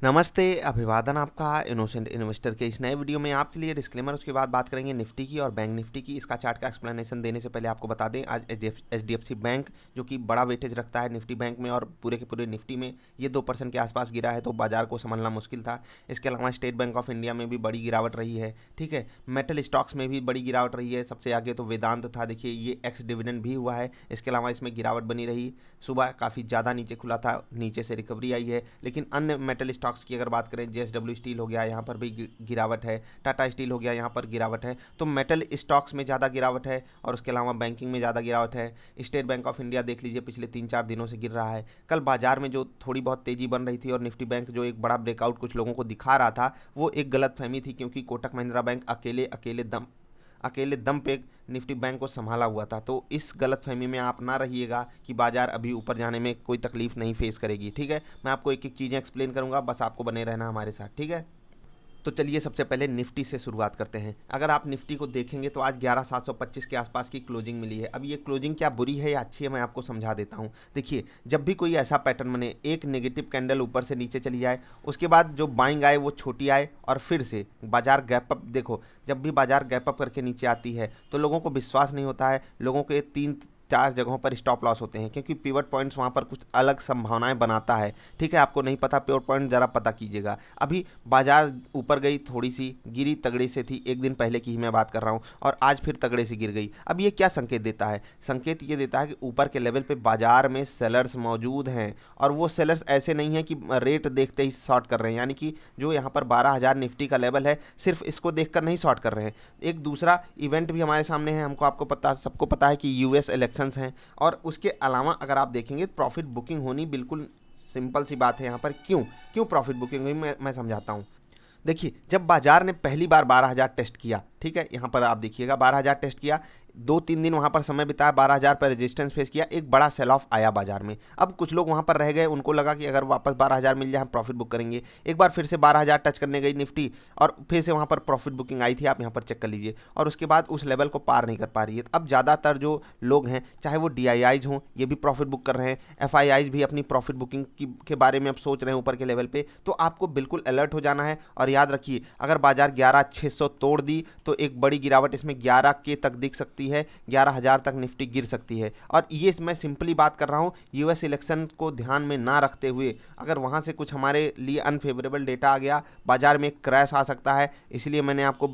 नमस्ते, अभिवादन आपका इनोसेंट इन्वेस्टर के इस नए वीडियो में आपके लिए डिस्क्लेमर, उसके बाद बात करेंगे निफ्टी की और बैंक निफ्टी की। इसका चार्ट का एक्सप्लेनेशन देने से पहले आपको बता दें, आज एचडीएफसी बैंक जो कि बड़ा वेटेज रखता है निफ्टी बैंक में और पूरे के पूरे निफ्टी में, ये 2% के आसपास गिरा है, तो बाजार को संभलना मुश्किल था। इसके अलावा स्टेट बैंक ऑफ इंडिया में भी बड़ी गिरावट रही है। ठीक है, मेटल स्टॉक्स में भी बड़ी गिरावट रही है। सबसे आगे तो वेदांत था, देखिए ये एक्स डिविडेंड भी हुआ है। इसके अलावा इसमें गिरावट बनी रही, सुबह काफ़ी ज़्यादा नीचे खुला था, नीचे से रिकवरी आई है। लेकिन अन्य मेटल स्टॉक्स की अगर बात करें, जेएसडब्ल्यू स्टील हो गया, यहाँ पर भी गिरावट है। टाटा स्टील हो गया, यहाँ पर गिरावट है। तो मेटल स्टॉक्स में ज़्यादा गिरावट है और उसके अलावा बैंकिंग में ज़्यादा गिरावट है। स्टेट बैंक ऑफ इंडिया देख लीजिए, पिछले 3-4 दिनों से गिर रहा है। कल बाजार में जो थोड़ी बहुत तेज़ी बन रही थी और निफ्टी बैंक जो एक बड़ा ब्रेकआउट कुछ लोगों को दिखा रहा था, वो एक गलत फहमी थी, क्योंकि कोटक महिंद्रा बैंक अकेले दम पे निफ्टी बैंक को संभाला हुआ था। तो इस गलतफहमी में आप ना रहिएगा कि बाजार अभी ऊपर जाने में कोई तकलीफ नहीं फेस करेगी। ठीक है, मैं आपको एक एक चीज़ें एक्सप्लेन करूंगा, बस आपको बने रहना हमारे साथ। ठीक है, तो चलिए सबसे पहले निफ्टी से शुरुआत करते हैं। अगर आप निफ्टी को देखेंगे तो आज 11,725 के आसपास की क्लोजिंग मिली है। अब ये क्लोजिंग क्या बुरी है या अच्छी है, मैं आपको समझा देता हूँ। देखिए, जब भी कोई ऐसा पैटर्न बने, एक नेगेटिव कैंडल ऊपर से नीचे चली जाए, उसके बाद जो बाइंग आए वो छोटी आए और फिर से बाजार गैप अप, देखो जब भी बाजार गैप अप करके नीचे आती है तो लोगों को विश्वास नहीं होता है, लोगों के 3-4 जगहों पर स्टॉप लॉस होते हैं, क्योंकि पिवट पॉइंट्स वहाँ पर कुछ अलग संभावनाएं बनाता है। ठीक है, आपको नहीं पता पिवट पॉइंट, ज़रा पता कीजिएगा। अभी बाजार ऊपर गई, थोड़ी सी गिरी, तगड़े से थी, एक दिन पहले की ही मैं बात कर रहा हूँ, और आज फिर तगड़े से गिर गई। अब ये क्या संकेत देता है? संकेत ये देता है कि ऊपर के लेवल पे बाजार में सेलर्स मौजूद हैं, और वो सेलर्स ऐसे नहीं है कि रेट देखते ही शॉर्ट कर रहे हैं, यानी कि जो यहाँ पर 12,000 निफ्टी का लेवल है, सिर्फ इसको देखकर नहीं शॉर्ट कर रहे हैं। एक दूसरा इवेंट भी हमारे सामने है, सबको पता है कि यूएस इलेक्शंस हैं, और उसके अलावा अगर आप देखेंगे प्रॉफिट बुकिंग होनी बिल्कुल सिंपल सी बात है। यहाँ पर क्यों प्रॉफिट बुकिंग हुई, मैं समझाता हूँ। देखिए, जब बाजार ने पहली बार 12,000 टेस्ट किया, ठीक है, यहाँ पर आप देखिएगा 12,000 टेस्ट किया, 2-3 दिन वहाँ पर समय बिताया, 12,000 पर रेजिस्टेंस फेस किया, एक बड़ा सेल ऑफ आया बाजार में। अब कुछ लोग वहाँ पर रह गए, उनको लगा कि अगर वापस 12,000 मिल जाए हम प्रॉफिट बुक करेंगे। एक बार फिर से 12,000 टच करने गई निफ्टी और फिर से वहाँ पर प्रॉफिट बुकिंग आई थी, आप यहाँ पर चेक कर लीजिए, और उसके बाद उस लेवल को पार नहीं कर पा रही है। अब ज़्यादातर जो लोग हैं, चाहे वो DIIs हों, ये भी प्रॉफिट बुक कर रहे हैं, FIIs भी अपनी प्रॉफिट बुकिंग के बारे में अब सोच रहे हैं ऊपर के लेवल पे। तो आपको बिल्कुल अलर्ट हो जाना है, और याद रखिए, अगर बाजार 11,600 तोड़ दी तो एक बड़ी गिरावट इसमें 11K तक दिख सकती है, 11,000 तक निफ्टी गिर सकती है। और ये मैं सिंपली बात कर रहा हूँ, यूएस इलेक्शन को ध्यान में ना रखते हुए, अगर वहाँ से कुछ हमारे लिए अनफेवरेबल डेटा आ गया, बाजार में क्रैश आ सकता है। इसलिए मैंने आपको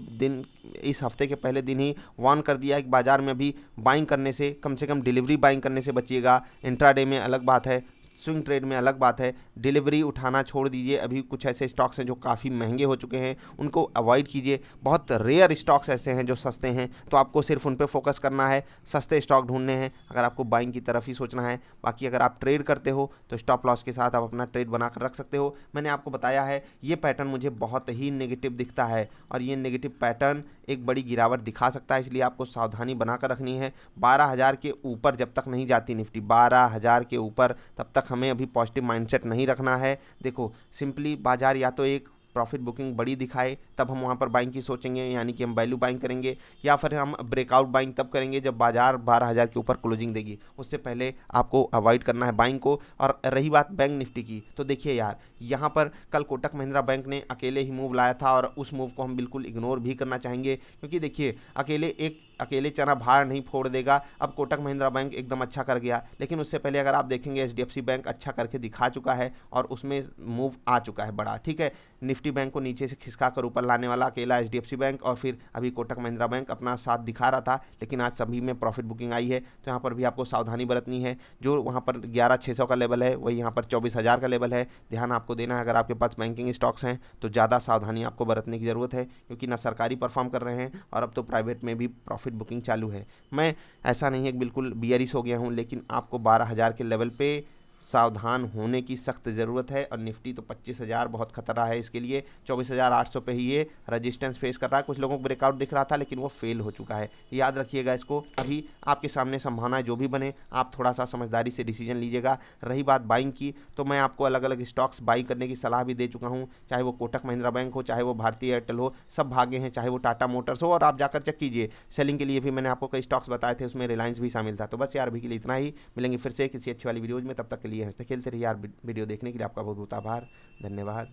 इस हफ्ते के पहले दिन ही वार्न कर दिया है कि बाजार में अभी बाइंग करने से, कम से कम डिलीवरी बाइंग करने से बचिएगा। इंट्राडे में अलग बात है, स्विंग ट्रेड में अलग बात है, डिलीवरी उठाना छोड़ दीजिए। अभी कुछ ऐसे स्टॉक्स हैं जो काफ़ी महंगे हो चुके हैं, उनको अवॉइड कीजिए। बहुत रेयर स्टॉक्स ऐसे हैं जो सस्ते हैं, तो आपको सिर्फ उन पे फोकस करना है, सस्ते स्टॉक ढूंढने हैं अगर आपको बाइंग की तरफ ही सोचना है। बाकी अगर आप ट्रेड करते हो तो स्टॉप लॉस के साथ आप अपना ट्रेड बनाकर रख सकते हो। मैंने आपको बताया है, ये पैटर्न मुझे बहुत ही नेगेटिव दिखता है, और ये नेगेटिव पैटर्न एक बड़ी गिरावट दिखा सकता है, इसलिए आपको सावधानी बनाकर रखनी है। 12,000 के ऊपर जब तक नहीं जाती निफ्टी, 12,000 के ऊपर, तब तक हमें अभी पॉजिटिव माइंडसेट नहीं रखना है। देखो, सिंपली बाजार या तो एक प्रॉफिट बुकिंग बड़ी दिखाए, तब हम वहाँ पर बाइंग की सोचेंगे, यानी कि हम वैल्यू बाइंग करेंगे, या फिर हम ब्रेकआउट बाइंग तब करेंगे जब बाजार 12,000 के ऊपर क्लोजिंग देगी। उससे पहले आपको अवॉइड करना है बाइंग को। और रही बात बैंक निफ्टी की, तो देखिए यार, यहाँ पर कल कोटक महिंद्रा बैंक ने अकेले ही मूव लाया था, और उस मूव को हम बिल्कुल इग्नोर भी करना चाहेंगे, क्योंकि देखिए अकेले चना भार नहीं फोड़ देगा। अब कोटक महिंद्रा बैंक एकदम अच्छा कर गया, लेकिन उससे पहले अगर आप देखेंगे एचडीएफसी बैंक अच्छा करके दिखा चुका है, और उसमें मूव आ चुका है बड़ा। ठीक है, निफ्टी बैंक को नीचे से खिसका कर ऊपर लाने वाला अकेला एचडीएफसी बैंक, और फिर अभी कोटक महिंद्रा बैंक अपना साथ दिखा रहा था, लेकिन आज सभी में प्रॉफिट बुकिंग आई है। तो यहाँ पर भी आपको सावधानी बरतनी है। जो वहाँ पर 11,600 का लेवल है, वही यहाँ पर 24,000 का लेवल है, ध्यान आपको देना है। अगर आपके पास बैंकिंग स्टॉक्स हैं तो ज़्यादा सावधानी आपको बरतने की ज़रूरत है, क्योंकि ना सरकारी परफॉर्म कर रहे हैं, और अब तो प्राइवेट में भी प्रॉफिट बुकिंग चालू है। मैं ऐसा नहीं है कि बिल्कुल बियरिश हो गया हूँ, लेकिन आपको 12,000 के लेवल पे सावधान होने की सख्त ज़रूरत है। और निफ्टी तो 25,000 बहुत खतरा है इसके लिए, 24,800 पे ही ये रजिस्टेंस फेस कर रहा है। कुछ लोगों को ब्रेकआउट दिख रहा था, लेकिन वो फेल हो चुका है, याद रखिएगा इसको। अभी आपके सामने संभावनाएं जो भी बने, आप थोड़ा सा समझदारी से डिसीजन लीजिएगा। रही बात बाइंग की, तो मैं आपको अलग अलग स्टॉक्स बाई करने की सलाह भी दे चुका हूँ, चाहे वो कोटक महिंद्रा बैंक हो, चाहे वो भारतीय एयरटेल हो, सब भागे हैं, चाहे वो टाटा मोटर्स हो। और आप जाकर चेक कीजिए, सेलिंग के लिए भी मैंने आपको कई स्टॉक्स बताए थे, उसमें रिलायंस भी शामिल था। तो बस यार, अभी के लिए इतना ही, मिलेंगे फिर से किसी अच्छी वाली वीडियोज़ में, तब तक के लिए हंसते खेलते रहिए यार। वीडियो देखने के लिए आपका बहुत बहुत आभार, धन्यवाद।